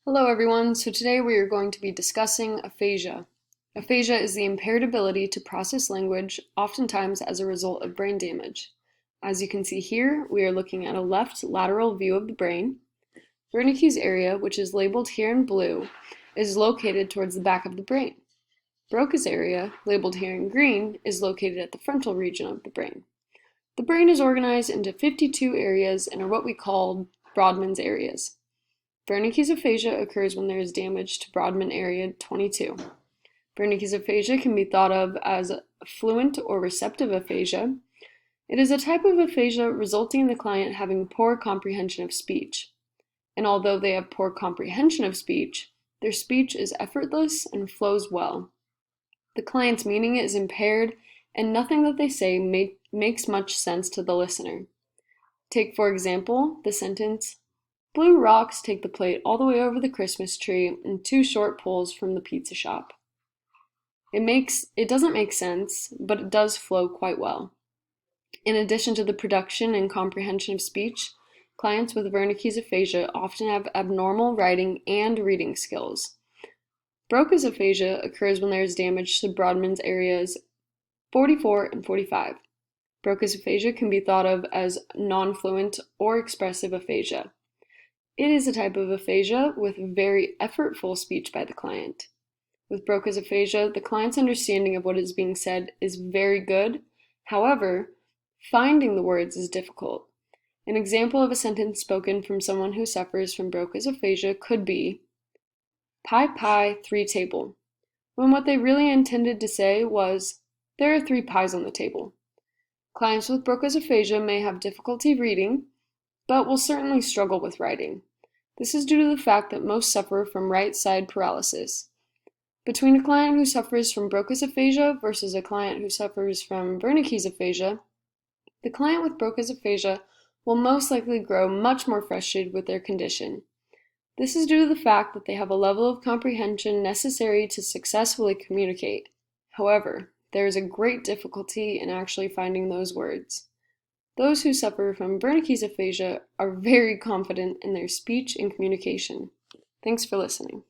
Hello everyone, so today we are going to be discussing aphasia. Aphasia is the impaired ability to process language, oftentimes as a result of brain damage. As you can see here, we are looking at a left lateral view of the brain. Wernicke's area, which is labeled here in blue, is located towards the back of the brain. Broca's area, labeled here in green, is located at the frontal region of the brain. The brain is organized into 52 areas and are what we call Brodmann's areas. Wernicke's aphasia occurs when there is damage to Brodmann area 22. Wernicke's aphasia can be thought of as fluent or receptive aphasia. It is a type of aphasia resulting in the client having poor comprehension of speech. And although they have poor comprehension of speech, their speech is effortless and flows well. The client's meaning is impaired, and nothing that they say makes much sense to the listener. Take, for example, the sentence, "Blue rocks take the plate all the way over the Christmas tree and 2 short poles from the pizza shop." It doesn't make sense, but it does flow quite well. In addition to the production and comprehension of speech, clients with Wernicke's aphasia often have abnormal writing and reading skills. Broca's aphasia occurs when there is damage to Brodmann's areas 44 and 45. Broca's aphasia can be thought of as non-fluent or expressive aphasia. It is a type of aphasia with very effortful speech by the client. With Broca's aphasia, the client's understanding of what is being said is very good. However, finding the words is difficult. An example of a sentence spoken from someone who suffers from Broca's aphasia could be, "Pie pie, 3 table," when what they really intended to say was, "There are 3 pies on the table." Clients with Broca's aphasia may have difficulty reading, but will certainly struggle with writing. This is due to the fact that most suffer from right side paralysis. Between a client who suffers from Broca's aphasia versus a client who suffers from Wernicke's aphasia, the client with Broca's aphasia will most likely grow much more frustrated with their condition. This is due to the fact that they have a level of comprehension necessary to successfully communicate. However, there is a great difficulty in actually finding those words. Those who suffer from Wernicke's aphasia are very confident in their speech and communication. Thanks for listening.